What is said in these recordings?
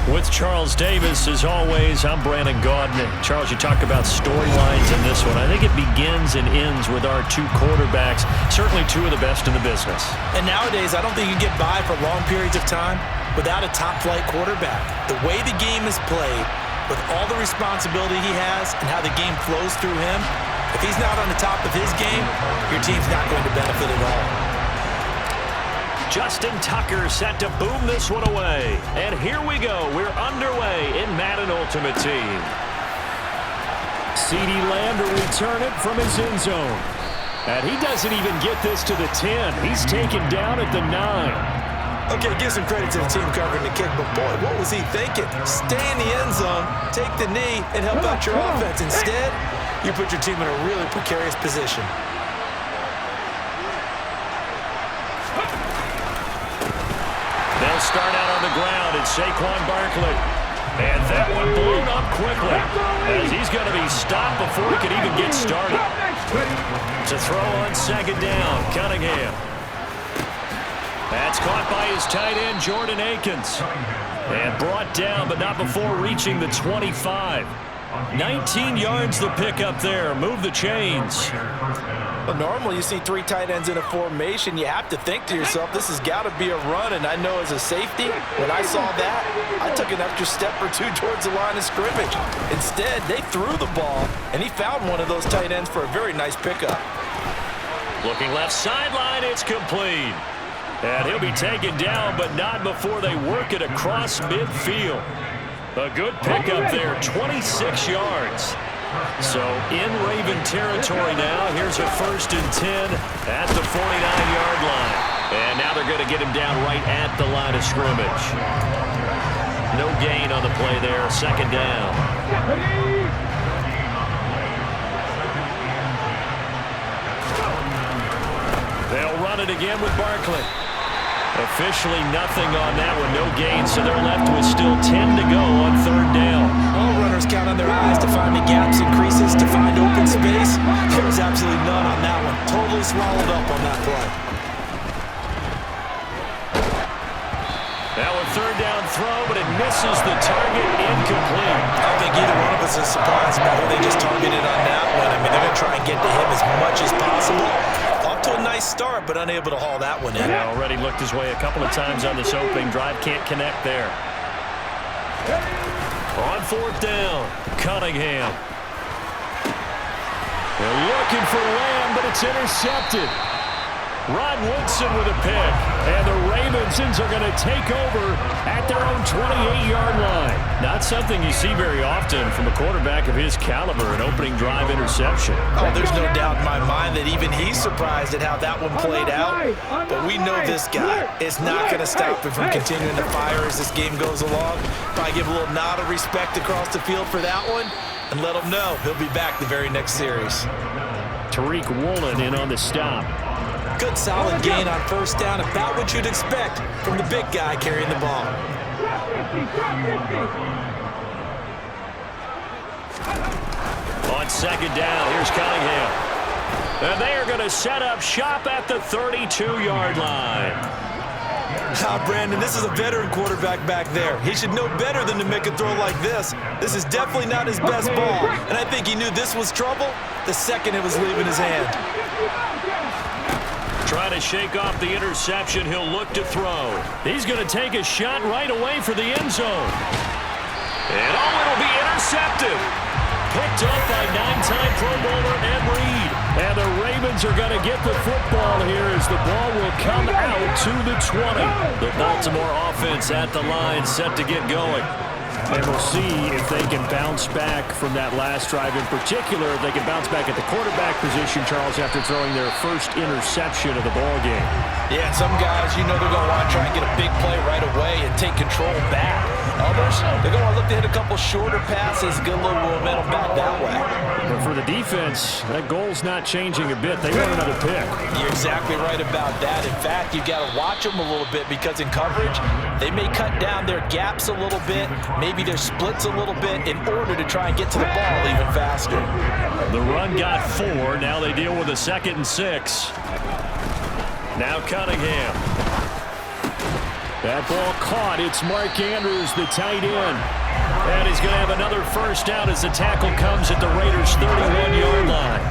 With Charles Davis, as always, I'm Brandon Gaudin. Charles, you talk about storylines in this one. I think it begins and ends with our two quarterbacks, certainly two of the best in the business. And nowadays, I don't think you get by for long periods of time without a top-flight quarterback. The way the game is played, with all the responsibility he has and how the game flows through him, if he's not on the top of his game, your team's not going to benefit at all. Justin Tucker set to boom this one away. And here we go. We're underway in Madden Ultimate Team. CeeDee Lamb to return it from his end zone. And he doesn't even get this to the 10. He's taken down at the 9. Okay, give some credit to the team covering the kick, but boy, what was he thinking? Stay in the end zone, take the knee, and help out your offense. Instead, you put your team in a really precarious position. They'll start out on the ground. It's Saquon Barkley. And that one blown up quickly as he's going to be stopped before he can even get started. To throw on second down, Cunningham. That's caught by his tight end, Jordan Akins. And brought down, but not before reaching the 25. 19 yards the pick up there. Move the chains. Well, normally you see three tight ends in a formation. You have to think to yourself, this has got to be a run. And I know as a safety, when I saw that, I took an extra step or two towards the line of scrimmage. Instead, they threw the ball, and he found one of those tight ends for a very nice pickup. Looking left sideline, it's complete. And he'll be taken down, but not before they work it across midfield. A good pickup there, 26 yards. So in Raven territory now. Here's a 1st and 10 at the 49-yard line. And now they're going to get him down right at the line of scrimmage. No gain on the play there, 2nd down. They'll run it again with Barkley. Officially nothing on that one, no gain, so they're left with still 10 to go on 3rd down. All runners count on their eyes to find the gaps and creases, to find open space. There was absolutely none on that one. Totally swallowed up on that play. Now a 3rd down throw, but it misses the target, incomplete. I don't think either one of us is surprised about who they just targeted on that one. I mean, they're going to try and get to him as much as possible. Off to a nice start, but unable to haul that one in. Yeah, already looked his way a couple of times on this opening drive. Can't connect there. On 4th down, Cunningham. They're looking for Lamb, but it's intercepted. Rod Woodson with a pick. And the Ravens are going to take over at their own 28-yard line. Not something you see very often from a quarterback of his caliber, an opening drive interception. Oh, there's no doubt in my mind that even he's surprised at how that one played out. But we know this guy is not going to stop him from continuing to fire as this game goes along. Probably give a little nod of respect across the field for that one and let him know he'll be back the very next series. Tariq Woolen in on the stop. Good solid gain on 1st down, about what you'd expect from the big guy carrying the ball. On 2nd down, here's Cunningham. And they are going to set up shop at the 32-yard line. Brandon, this is a veteran quarterback back there. He should know better than to make a throw like this. This is definitely not his best ball. And I think he knew this was trouble the second it was leaving his hand. Trying to shake off the interception. He'll look to throw. He's going to take a shot right away for the end zone. And it'll be intercepted. Picked up by 9-time Pro Bowler Ed Reed. And the Ravens are going to get the football here as the ball will come out to the 20. The Baltimore offense at the line, set to get going. And we'll see if they can bounce back from that last drive. In particular, if they can bounce back at the quarterback position, Charles, after throwing their first interception of the ball game. Yeah, some guys, you know they're going to want to try and get a big play right away and take control back. Others, they're going to look to hit a couple shorter passes, get a little momentum back that way. But for the defense, that goal's not changing a bit. They want another pick. You're exactly right about that. In fact, you've got to watch them a little bit because in coverage, they may cut down their gaps a little bit, maybe their splits a little bit in order to try and get to the ball even faster. The run got 4. Now they deal with a 2nd and 6. Now Cunningham. That ball caught. It's Mark Andrews, the tight end. And he's going to have another first down as the tackle comes at the Raiders' 31-yard line.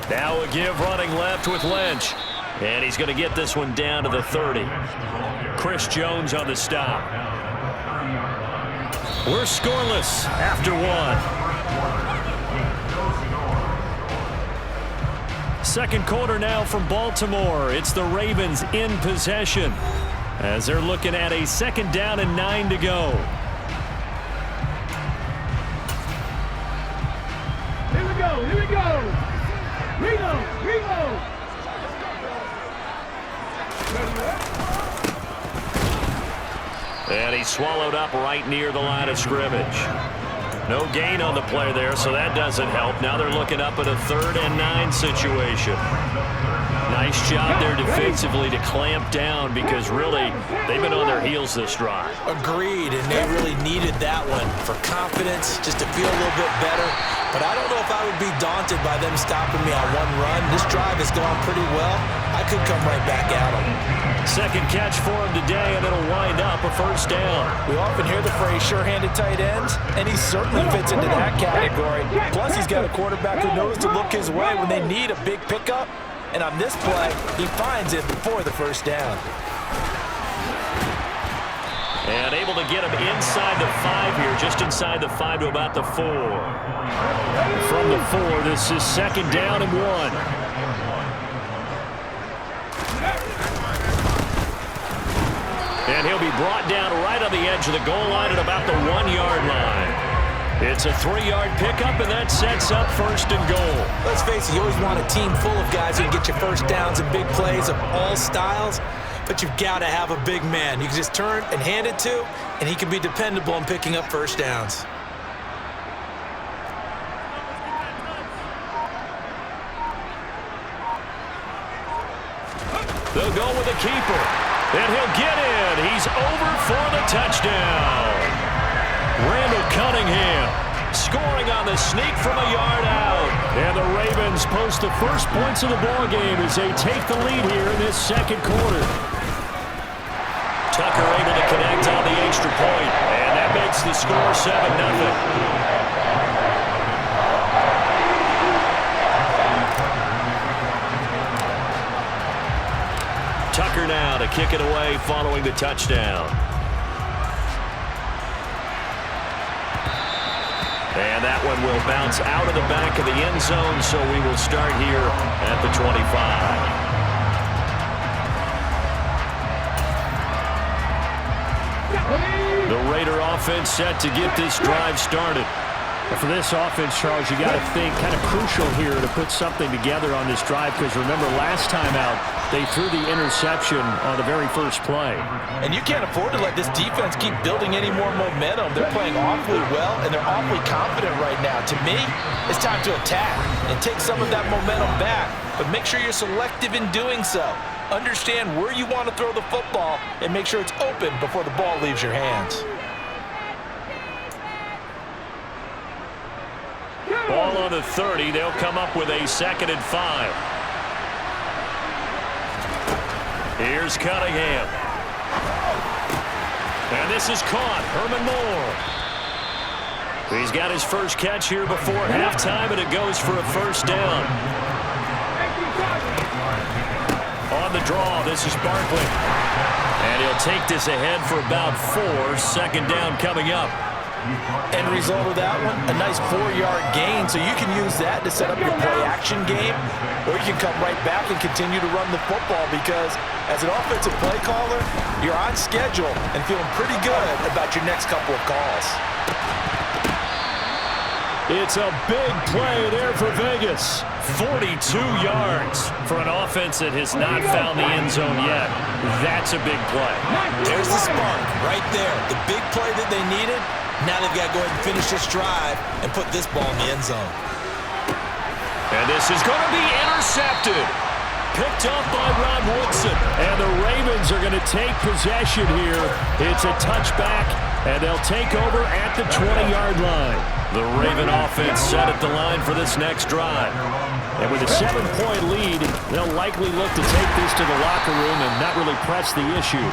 Now a give running left with Lynch. And he's going to get this one down to the 30. Chris Jones on the stop. We're scoreless after one. Second quarter now from Baltimore. It's the Ravens in possession as they're looking at a 2nd down and 9 to go. Here we go, here we go. Reload, reload. And he's swallowed up right near the line of scrimmage. No gain on the play there, so that doesn't help. Now they're looking up at a 3rd and 9 situation. Nice job there defensively to clamp down because really they've been on their heels this drive. Agreed, and they really needed that one for confidence, just to feel a little bit better. But I don't know if I would be daunted by them stopping me on one run. This drive has gone pretty well. I could come right back at them. Second catch for him today, and it'll wind up a first down. We often hear the phrase sure-handed tight ends, and he certainly fits into that category. Plus, he's got a quarterback who knows to look his way when they need a big pickup. And on this play, he finds it before the first down. And able to get him inside the 5 here, just inside the 5 to about the 4. From the 4, this is 2nd down and 1. And he'll be brought down right on the edge of the goal line at about the 1-yard line. It's a 3-yard pickup, and that sets up 1st and goal. Let's face it, you always want a team full of guys who can get you first downs and big plays of all styles, but you've got to have a big man you can just turn and hand it to, and he can be dependable in picking up first downs. They'll go with the keeper. And he'll get in. He's over for the touchdown. Randall Cunningham scoring on the sneak from a yard out. And the Ravens post the first points of the ballgame as they take the lead here in this 2nd quarter. Tucker able to connect on the extra point. And that makes the score 7-0. Tucker now to kick it away following the touchdown. And that one will bounce out of the back of the end zone, so we will start here at the 25. The Raider offense set to get this drive started. For this offense, Charles, you got to think kind of crucial here to put something together on this drive because remember last time out they threw the interception on the very first play. And you can't afford to let this defense keep building any more momentum. They're playing awfully well, and they're awfully confident right now. To me, it's time to attack and take some of that momentum back, but make sure you're selective in doing so. Understand where you want to throw the football and make sure it's open before the ball leaves your hands. Ball on the 30. They'll come up with a 2nd and 5. Here's Cunningham. And this is caught. Herman Moore. He's got his first catch here before halftime, and it goes for a first down. On the draw, this is Barkley. And he'll take this ahead for about 4. 2nd down coming up. End result of that one, a nice 4-yard gain, so you can use that to set up your play-action game, or you can come right back and continue to run the football because as an offensive play caller, you're on schedule and feeling pretty good about your next couple of calls. It's a big play there for Vegas. 42 yards for an offense that has not found the end zone yet. That's a big play. There's the spark right there. The big play that they needed. Now they've got to go ahead and finish this drive and put this ball in the end zone. And this is going to be intercepted. Picked up by Rod Woodson. And the Ravens are going to take possession here. It's a touchback And they'll take over at the 20-yard line. The Raven offense set at the line for this next drive. And with a 7-point lead, they'll likely look to take this to the locker room and not really press the issue.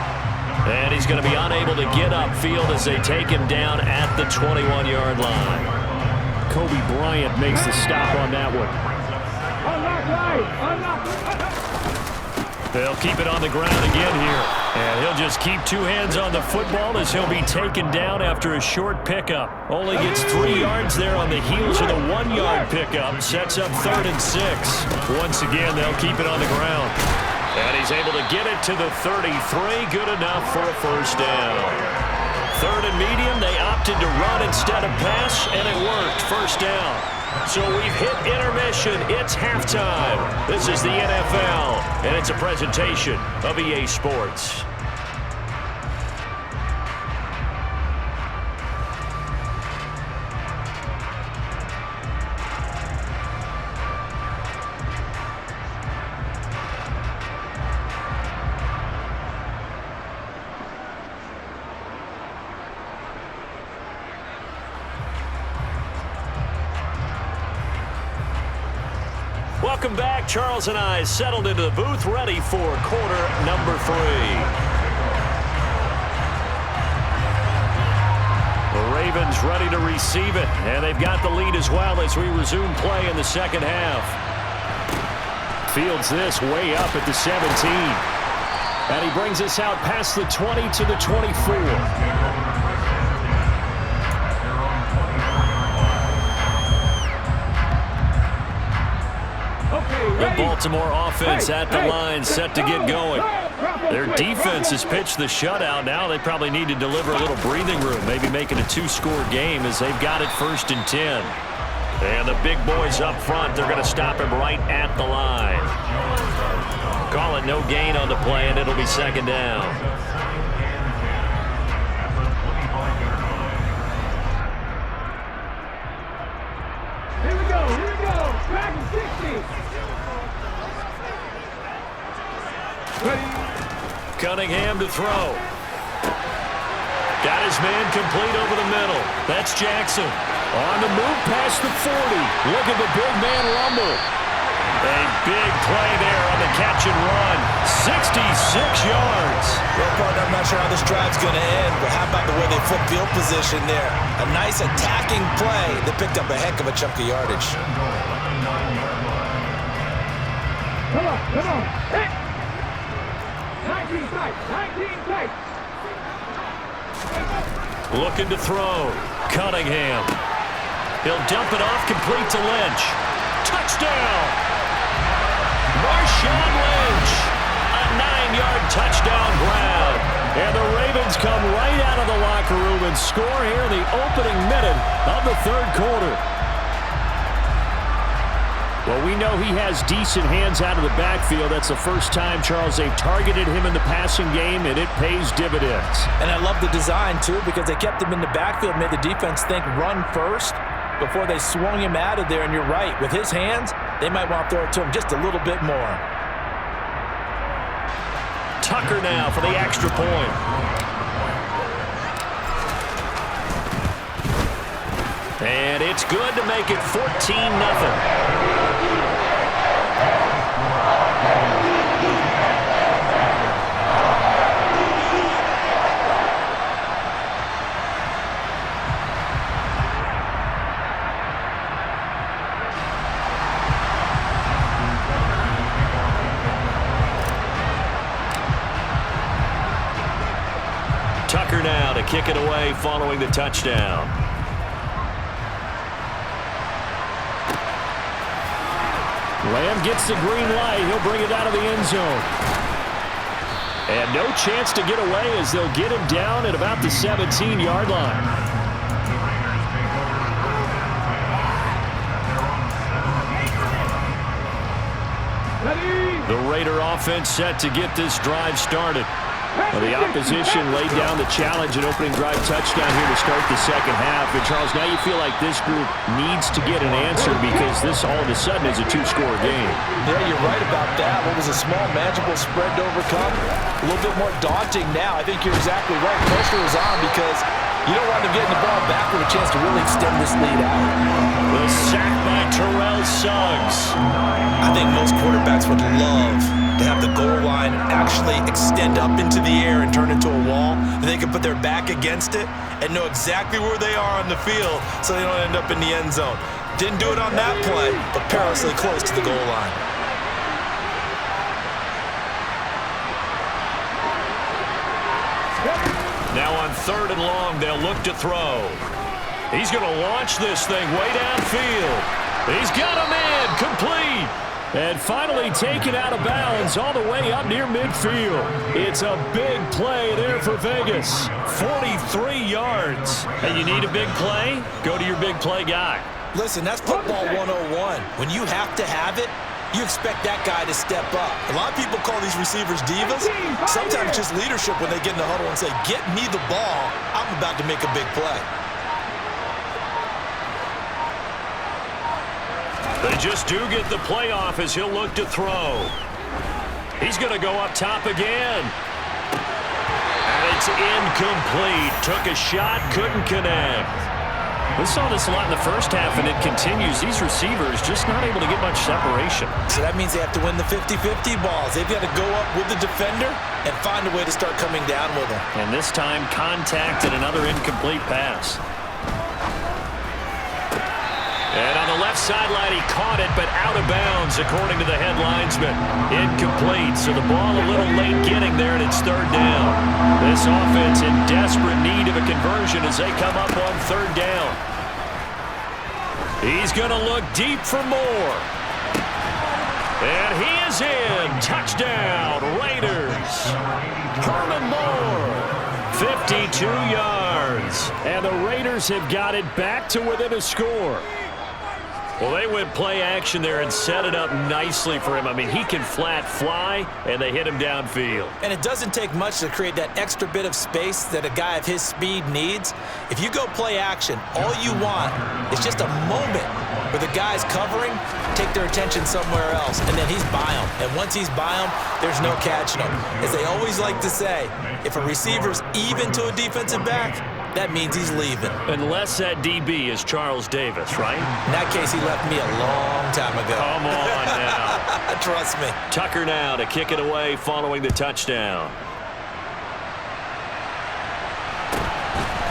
And he's going to be unable to get upfield as they take him down at the 21-yard line. Kobe Bryant makes the stop on that one. They'll keep it on the ground again here. And he'll just keep two hands on the football as he'll be taken down after a short pickup. Only gets 3 yards there on the heels of the 1-yard pickup. Sets up 3rd and 6. Once again, they'll keep it on the ground. And he's able to get it to the 33. Good enough for a first down. 3rd and medium. They opted to run instead of pass, and it worked. First down. So we've hit intermission. It's halftime. This is the NFL, and it's a presentation of EA Sports. Welcome back. Charles and I settled into the booth, ready for quarter number 3. The Ravens ready to receive it, and they've got the lead as well as we resume play in the second half. Fields this way up at the 17. And he brings us out past the 20 to the 24. The Baltimore offense at the line, set to get going. Their defense has pitched the shutout. Now they probably need to deliver a little breathing room, maybe make it a 2-score game as they've got it 1st and 10. And the big boys up front, they're going to stop him right at the line. Call it no gain on the play, and it'll be 2nd down. Here we go, back in 60. Cunningham to throw. Got his man complete over the middle. That's Jackson. On the move past the 40. Look at the big man rumble. A big play there on the catch and run. 66 yards. Well, partner, I'm not sure how this drive's going to end, but how about the way they flip field position there? A nice attacking play that picked up a heck of a chunk of yardage. Come on. Hey! 19 tight. Looking to throw. Cunningham. He'll dump it off, complete to Lynch. Touchdown! Marshawn Lynch. A 9-yard touchdown grab. And the Ravens come right out of the locker room and score here in the opening minute of the 3rd quarter. Well, we know he has decent hands out of the backfield. That's the first time, Charles, they've targeted him in the passing game, and it pays dividends. And I love the design, too, because they kept him in the backfield, made the defense think run first before they swung him out of there. And you're right, with his hands, they might want to throw it to him just a little bit more. Tucker now for the extra point. And it's good to make it 14-0. Tucker now to kick it away following the touchdown. Lamb gets the green light. He'll bring it out of the end zone. And no chance to get away as they'll get him down at about the 17-yard line. The Raider offense set to get this drive started. Well, the opposition laid down the challenge, an opening drive touchdown here to start the second half. And, Charles, now you feel like this group needs to get an answer because this all of a sudden is a 2-score game. Yeah, you're right about that. What was a small, manageable spread to overcome? A little bit more daunting now. I think you're exactly right. Pressure is on because You don't want them getting the ball back with a chance to really extend this lead out. The sack by Terrell Suggs. I think most quarterbacks would love to have the goal line actually extend up into the air and turn into a wall, and they can put their back against it and know exactly where they are on the field so they don't end up in the end zone. Didn't do it on that play, but perilously close to the goal line. Now on 3rd and long, they'll look to throw. He's going to launch this thing way downfield. He's got him in, complete. And finally taken out of bounds all the way up near midfield. It's a big play there for Vegas. 43 yards. Hey, you need a big play? Go to your big play guy. Listen, that's football 101. When you have to have it, you expect that guy to step up. A lot of people call these receivers divas. Sometimes just leadership when they get in the huddle and say, get me the ball. I'm about to make a big play. They just do get the playoff as he'll look to throw. He's going to go up top again. And it's incomplete. Took a shot, couldn't connect. We saw this a lot in the first half, and it continues. These receivers just not able to get much separation. So that means they have to win the 50-50 balls. They've got to go up with the defender and find a way to start coming down with him. And this time, contact and another incomplete pass. And on the left sideline, he caught it, but out of bounds, according to the head linesman. Incomplete, so the ball a little late getting there, and it's 3rd down. This offense in desperate need of a conversion as they come up on 3rd down. He's going to look deep for more. And he is in. Touchdown, Raiders. Herman Moore, 52 yards. And the Raiders have got it back to within a score. Well, they went play action there and set it up nicely for him. I mean, he can flat fly, and they hit him downfield. And it doesn't take much to create that extra bit of space that a guy of his speed needs. If you go play action, all you want is just a moment where the guy's covering, take their attention somewhere else, and then he's by him. And once he's by him, there's no catching him. As they always like to say, if a receiver's even to a defensive back, that means he's leaving. Unless that DB is Charles Davis, right? In that case, he left me a long time ago. Come on now. Trust me. Tucker now to kick it away following the touchdown.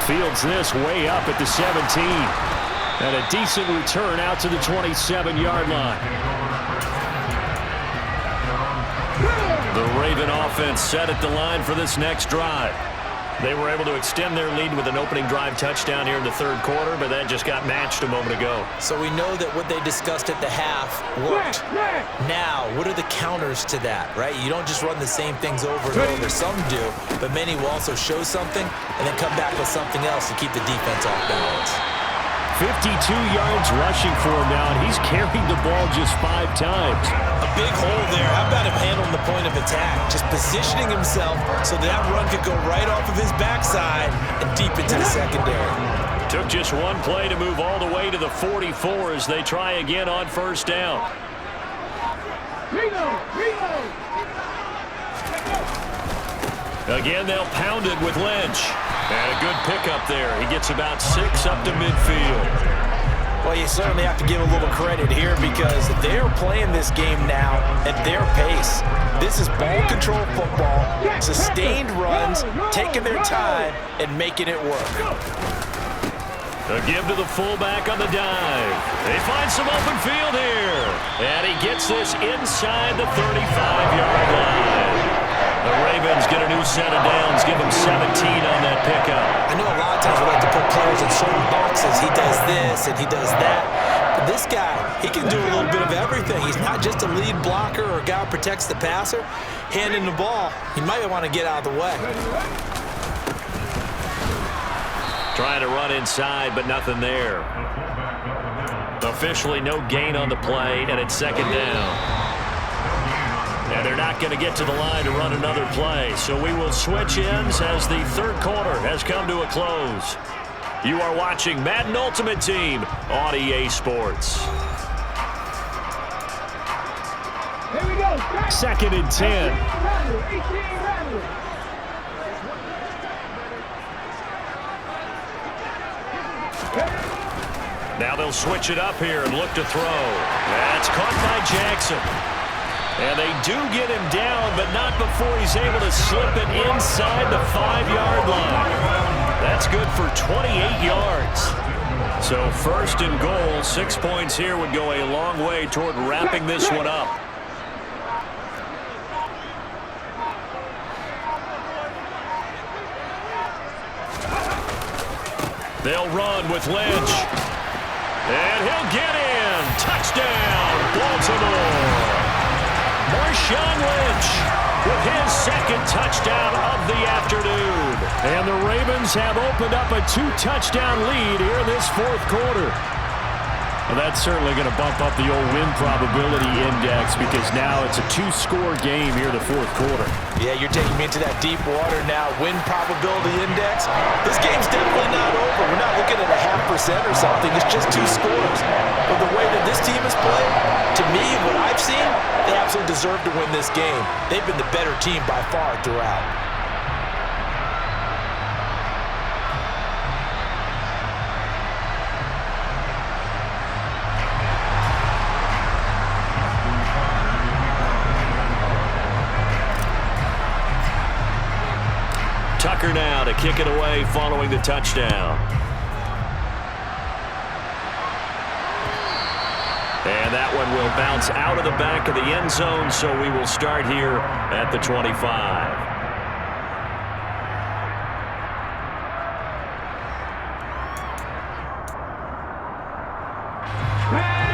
Fields this way up at the 17. And a decent return out to the 27-yard line. The Raven offense set at the line for this next drive. They were able to extend their lead with an opening drive touchdown here in the 3rd quarter, but that just got matched a moment ago. So we know that what they discussed at the half worked. Now, what are the counters to that, right? You don't just run the same things over and over. Some do, but many will also show something and then come back with something else to keep the defense off balance. 52 yards rushing for him now, and he's carried the ball just 5 times. A big hole there. How about him handling the point of attack? Just positioning himself so that run could go right off of his backside and deep into the secondary. Took just one play to move all the way to the 44 as they try again on 1st down. Again, they'll pound it with Lynch. And a good pickup there. He gets about 6 up to midfield. Well, you certainly have to give a little credit here because they're playing this game now at their pace. This is ball control football, sustained runs, taking their time, and making it work. A give to the fullback on the dive. They find some open field here. And he gets this inside the 35-yard line. The Ravens get a new set of downs, give them 17 on that pickup. I know a lot of times we like to put players in certain boxes. He does this and he does that. But this guy, he can do a little bit of everything. He's not just a lead blocker or a guy who protects the passer. Handing the ball, he might want to get out of the way. Trying to run inside, but nothing there. Officially no gain on the play, and it's 2nd down. And they're not going to get to the line to run another play. So we will switch ends as the 3rd quarter has come to a close. You are watching Madden Ultimate Team on EA Sports. Here we go. 2nd and 10. Now they'll switch it up here and look to throw. That's caught by Jackson. And they do get him down, but not before he's able to slip it inside the 5-yard line. That's good for 28 yards. So first and goal, 6 points here would go a long way toward wrapping this one up. They'll run with Lynch. And he'll get in. Touchdown, Baltimore. Marshawn Lynch with his second touchdown of the afternoon. And the Ravens have opened up a 2-touchdown lead here in this fourth quarter. Well, that's certainly going to bump up the old win probability index because now it's a 2-score game here in the fourth quarter. Yeah, you're taking me into that deep water now. Win probability index. This game's definitely not over. We're not looking at a 0.5% or something. It's just 2 scores. But the way that this team has played, to me, what I've seen, they absolutely deserve to win this game. They've been the better team by far throughout. Tucker now to kick it away following the touchdown. And that one will bounce out of the back of the end zone, so we will start here at the 25.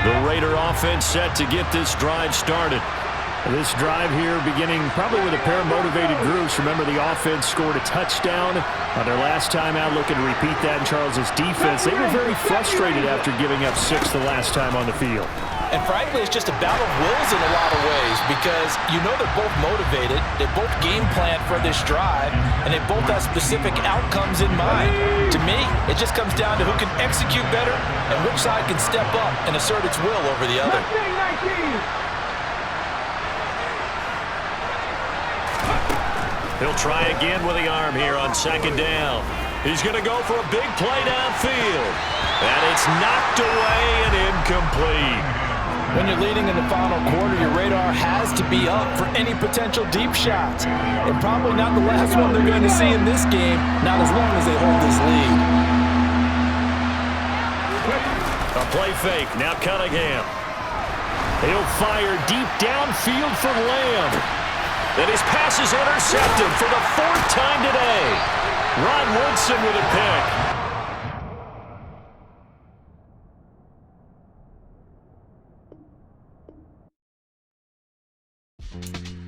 The Raider offense set to get this drive started. This drive here beginning probably with a pair of motivated groups. Remember, the offense scored a touchdown on their last time out, looking to repeat that in Charles's defense. They were very frustrated after giving up 6 the last time on the field. And frankly, it's just a battle of wills in a lot of ways because you know they're both motivated, they both game plan for this drive, and they both have specific outcomes in mind. To me, it just comes down to who can execute better and which side can step up and assert its will over the other. He'll try again with the arm here on second down. He's going to go for a big play downfield. And it's knocked away and incomplete. When you're leading in the final quarter, your radar has to be up for any potential deep shots. And probably not the last one they're going to see in this game, not as long as they hold this lead. A play fake, now Cunningham. He'll fire deep downfield from Lamb. And his pass is intercepted for the 4th time today. Ron Woodson with a pick.